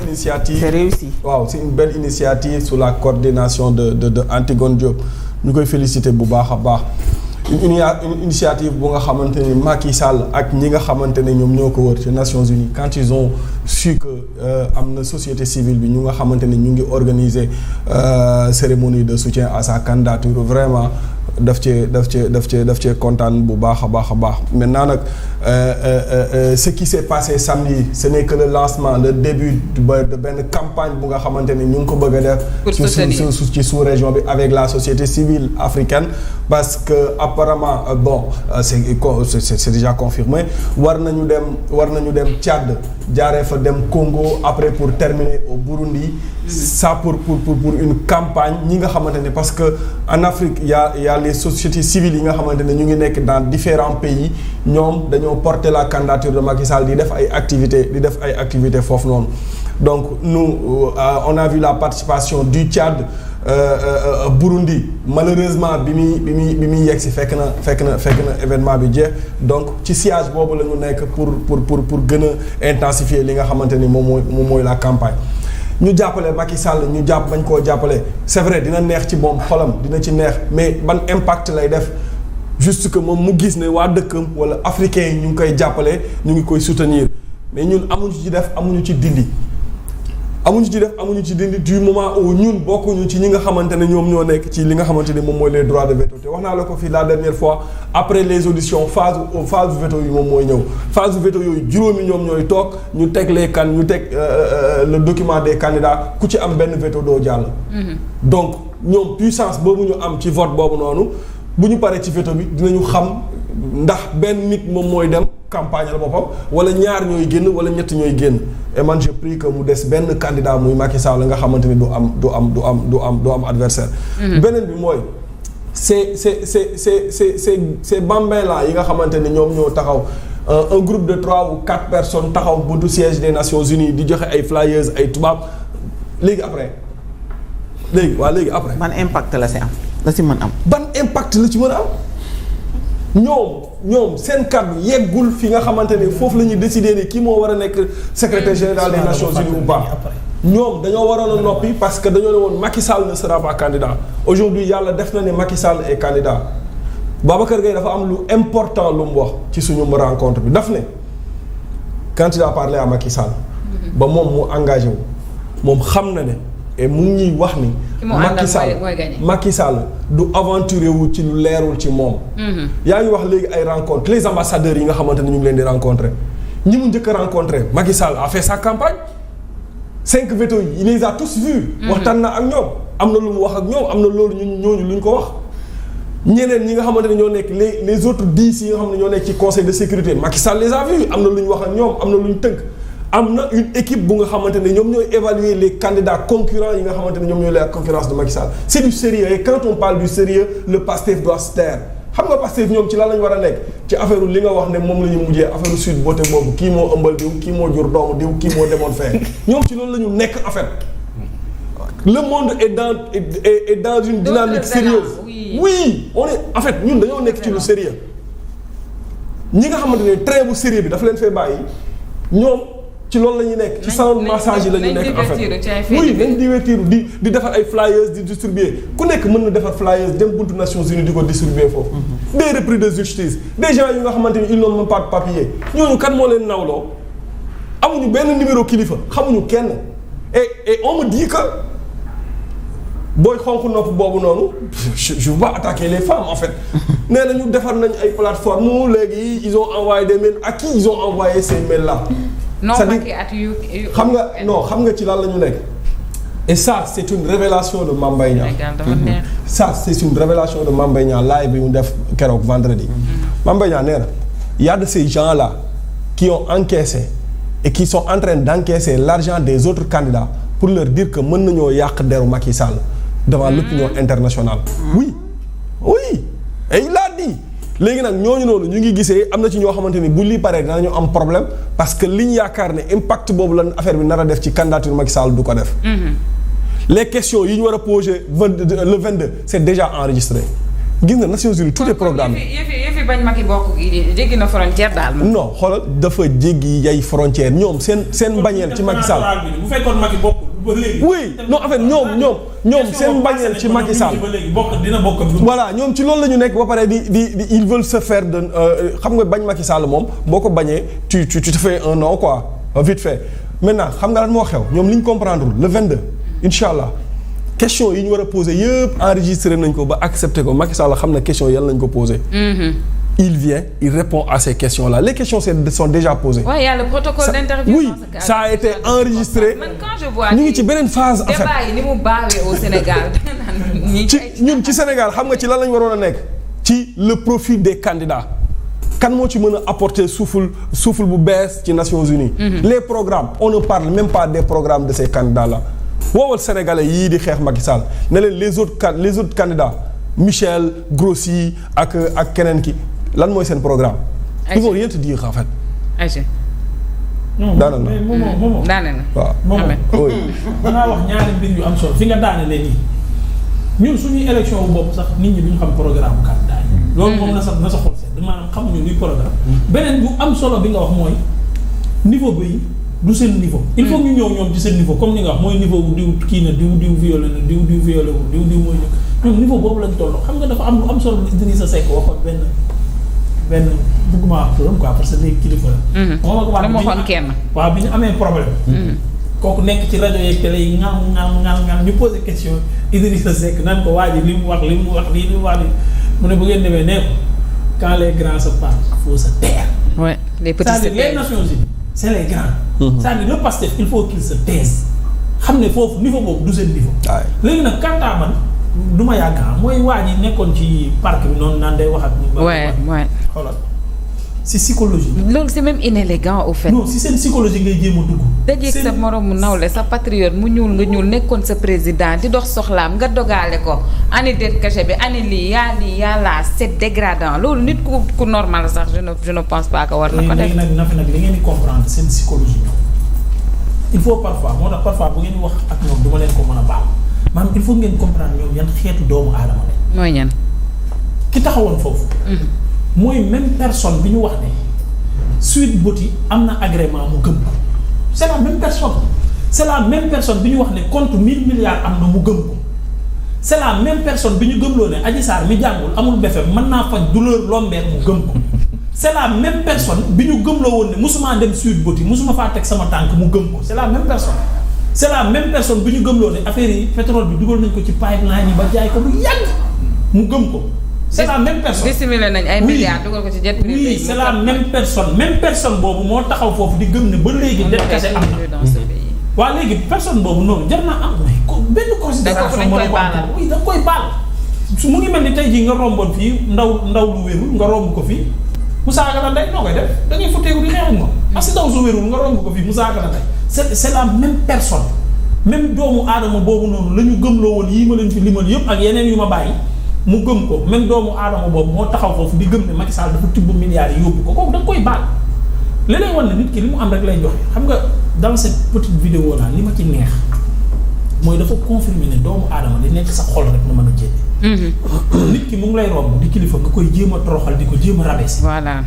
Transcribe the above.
initiative. C'est réussi. waaw c'est une belle initiative sous la coordination de Antigone Diop ñu koy féliciter bu baax a baax. une initiative bu nga xamante ni Macky Sall ak ñi nga xamante ne ñoom ñoo ko wër ci Nations Unies quand ils ont su que am na société civile bi ñu nga xamante ni ñu ngi organiser cérémonie de soutien à sa candidature vraiment daf cee kontaan bu baax a baax a baax maintenant nag ce qui s'est passé samedi ce n'est que le lancement le début de benn campagne bu nga xamante ni ñu ngi ko bëgg a def ci sous-région bi avec la société civile africaine parce que apparemment c'est déjà confirmé war nañu dem Tchad jaaree fa dem Congo après pour terminer au Burundi ça pour une campagne ñi nga xamante ne parce que en Afrique y a les sociétés civiles yi nga xamante ne ñu ngi nekk dans différents pays ñoom dañoo porter la candidature de Macky Sall di def ay activités foofu noonu donc nous on a vu la participation du Tchad Burundi malheureusement bi muy yegg si fekk na événement bi jeex donc ci siège boobu la ñu nekk pour gën a intensifier li nga xamante ni moom mooy la campagne ñu jàppale Macky Sall ñu bañ koo jàppale c'est vrai dina neex ci moom xolam dina ci neex mais ban impact lay def juste que moom mu gis ne waa dëkkam wala africains yi ñu ngi koy jàppale ñu ngi koy soutenir mais ñun amuñu ci def amuñu ci dindi du moment où ñun bokkuñu ci ñi nga xamante ne ñoom ñoo nekk ci li nga xamante ne moom mooy les droits de veto te wax naa la ko fii la dernière fois après les auditions phase veto yi moom mooy ñëw phase veto yooyu juróomi ñoom ñooy toog ñu teg le document des candidats ku ci am benn veto doo jàll. donc ñoom puissance boobu ñu am ci vote boobu noonu bu ñu paree ci veto bi dinañu xam ndax benn nit moom mooy dem campagne la boppam wala ñaar ñooy génn wala ñett ñooy génn et man je prie que mu des benn candidat muy Macky Sall nga xamante ni du am adversaire beneen bi mooy c'est bambins là yi nga xamante ni ñoom ñoo taxaw un groupe de 3 ou 4 personnes taxaw buntu siège des Nations Unies di joxe ay flyers ay tubaab léegi après. ban impact la si mën am. ban impact la ci mën a am. ñoom seen kàddu yeggul fi nga xamante ne foofu la ñuy décider ni kii moo war a nekk secrétaire général des Nations Unies ou pas ñoom dañoo waroon a noppi parce que dañoo ne woon Macky Sall ne sera pas candidat aujourd'hui yàlla def na ne Macky Sall est candidat Babacar Gueye dafa am lu important lu mu wax ci suñu rencontre bi daf ne quand il a parlé à Macky Sall ba moom mu engagé wu moom xam na ne et mu ngi ñuy wax ni Macky Sall du aventuré wu ci lu leerul ci moom. yaa ngi wax léegi ay rencontres les ambassadeurs yi nga xamante ne ñu ngi leen di rencontrer ñi mu njëkk a rencontrer Macky Sall a fait sa campagne 5 veto yi il les a tous vus. waxtaan na ak ñoom am na lu mu wax ak ñoom am na loolu ñooñu lu ñu ko wax. ñeneen ñi nga xamante ne ñoo nekk les autres 10 yi nga xam ne ñoo nekk ci conseil de sécurité Macky Sall les a vus am na lu ñu wax ak ñoom am na lu ñu tënk. am na une équipe bu nga xamante ne ñoom ñooy évaluer les candidats concurrents yi nga xamante ne ñoom ñooy la concurrence de Macky Sall c'est du sérieux et quand on parle du sérieux le Pastef doit se taire xam nga Pastef ñoom ci lan lañ war a nekk ci affaire li nga wax ne moom la ñu mujjee affaire Sweet Beauté boobu kii moo ëmbal diw kii moo jur doomu diw kii moo demoon fee ñoom ci loolu la ñu nekk en fait le monde est dans une dynamique sérieuse oui on est en fait ñun dañoo nekk ci lu sérieux ñi nga xamante ne train bu sérieux bi dafa leen fee bàyyi ñoom ci loolu la ñuy nekk ci salon de massage yi la ñuy nekk en fait oui dañ divertir di defar ay flyers di distribuer ku nekk mën na defar flyers dem buntu Nations Unies di ko distribuer foofu des repris de justice des gens yi nga xamante ni ils n'ont même pas de papier ñooñu kan moo leen nawloo amuñu benn numéro kilifa xamuñu kenn et on me dit que booy xonq nopp boobu noonu je veux pas attaquer les femmes en fait nee na ñu defar nañ ay plateformes léegi ils ont envoyé des mails à qui ils ont envoyé ces mails là non xam nga ci lan la ñu nekk et ça c'est une révélation de Mame Mbaye Niang ça c'est une révélation de Mame Mbaye Niang live bi mu def keroog vendredi Mame Mbaye Niang nee na y a de ces gens là qui ont encaissé et qui sont en train d'encaisser l'argent des autres candidats pour leur dire que mën nañoo yàq deru Macky Sall devant l'opinion internationale oui et il l'a dit léegi nag ñooñu noonu ñu ngi gisee am na ci ñoo xamante ni bu lii paree dinañu am problème parce que li ñu yaakaar ne impact boobu la affaire bi nar a def ci candidature Macky Sall du ko def. les questions yi ñu war a poser le 22 c'est déjà enregistré gis nga Nations Unies tout est programmé. yëfi bañ Macky bokk gi jéggi na frontière daal. non xoolal dafa jéggi yay frontière ñoom seen mbañeel ci Macky Sall. bu fekkoon Macky bokk ba léegi. oui non en fait ñoom seen mbañeel ci Macky Sall. dina bokk voilà ñoom ci loolu la ñu nekk ba pare di ils veulent se faire de xam nga bañ Macky Sall moom boo ko bañee tu te fais un nom quoi vite fait maintenant xam nga lan moo xew ñoom li ñu comprendre le 22 incha allah. question yi ñu war a poser yëpp enregistré nañ ko ba accepté ko Macky Sall xam na question yàlla nañ ko poser. Il vient, il répond à ces questions-là. Les questions sont déjà posées. Oui, il y a le protocole d'interview. Oui, ça a été enregistré. Mais quand je vois ñu ngi ci beneen phase en fait. débat yi ni mu baawee au Sénégal. ñun ci Sénégal xam nga ci lan lañ waroon a nekk ci le profil des candidats. kan moo ci mën a apporter souffle bu bees ci Nations Unies. Les programmes on ne parle même pas des programmes de ces candidats-là. woowal sénégalais yii di xeex Macky Sall ne leen les autres candidats Michel Grossi ak keneen ki lan mooy seen programme. ils vont rien te dire en fait. ayca. daanaka mais moom daanaka. waaw moom dangaa wax ñaari mbir yu am solo fi nga daanelee nii ñun suñuy élection wu bopp sax nit ñi duñu xam programme bu candidat yi. loolu moom na sa xol seet maanaam xamuñu luy programme. beneen bu am solo bi nga wax mooy niveau bi du seen niveau. il faut ñu ñëw ñoom ci seen niveau comme ni nga wax mooy niveau wu diw kii na diw violé na diw violé wu diw mooy ñoom niveau boobu lañ toll xam nga dafa am lu am solo lu Idrissa Seck waxoon benn bëgguma wax turam quoi parce que léegi kilifa la. moom ak waxoon kenn. waaw bi ñu amee problème. kooku nekk ci rajo yeeg télé yi ŋaam ñu posé question Idrissa Seck naan ko waa ji li mu wax mu ne bu ngeen demee nee ko quand les grands se parlent il faut se taire. ouais les petits se taisent. les Nations Unies c'est les grands. c'est-à-dire le Pastef il faut qu'il se taise xam ne foofu niveau boobu du seen niveau. léegi nag quant à man du ma yàgg mooy waa ji nekkoon ci parc bi noonu naan day wax ak. ouais xoolal c'est psychologie. loolu c'est même inélégant au fait. non si seen psychologie ngay jéem a dugg. dajeeg sa moromu nawle sa patriote mu ñuul nga ñuul nekkoon sa président di dox soxlaam nga dogaale ko ani det cachet bi ani lii yaa laa c'est dégradant loolu nit ku normal sax je ne pense pas que war na ko def. léegi nag na fi nag li ngeen di comprendre seen psychologie ñoom il faut parfois moo tax parfois bu ngeen di wax ak ñoom du ma leen ko mën a baal maanaam il faut ngeen comprendre ñoom yan xeetu doomu aadama la. mooy ñan. ki taxawoon foofu. mooy même personne bi ñu wax ne Sweet Beauty am na agrément mu gëm ko c'est la même personne c'est la même personne bi ñu wax ne compte 1000 milliards am na mu gëm ko c'est la même personne bi ñu gëmloo ne Adji Sarr mi jàngul amul BFEM mën naa faj douleur lombaire mu gëm ko c'est la même personne bi ñu gëmloo woon ne musuma dem Sweet Beauty musuma faa teg sama tànk mu gëm ko c'est la même personne c'est la même personne bi ñu gëmloo ne affaire yi pétrole bi dugal nañ ko ci pipeline yi ba jaay ko lu yàgg mu gëm ko. c'est la même personne dissimulé nañ ay milliards dugal ko ci jet privé. oui c'est la même personne boobu moo taxaw foofu di gëm ne ba léegi det kese am na. waaw léegi personne boobu noonu jar naa am benn considération moo ko oui da koy baal su mu ngi mel ni tey jii nga romboon fii ndaw lu wérul nga romb ko fii mu saaga la ndey noo koy def da ngay futteeku di xeex ak moom parce que ndaw su wérul nga romb ko fii mu saaga la ndey c'est la même personne même doomu aadama boobu noonu la ñu gëmloo woon yii ma leen fi limal yëpp ak yeneen yu ma bàyyi mu gëm ko même doomu aadama boobu moo taxaw foofu di gëm ne Macky Sall dafa tibb milliards yi yóbbu ko kooku da nga koy baal leneen wan na nit ki li mu am rek lay joxe xam nga dans cette petite vidéo là li ma ci neex mooy dafa confirmer ne doomu aadama li nekk sa xol rek na mën a jénne nit ki mu ngi lay romb di kilifa nga koy jéem a toroxal di ko jéem a rabaisser voilà.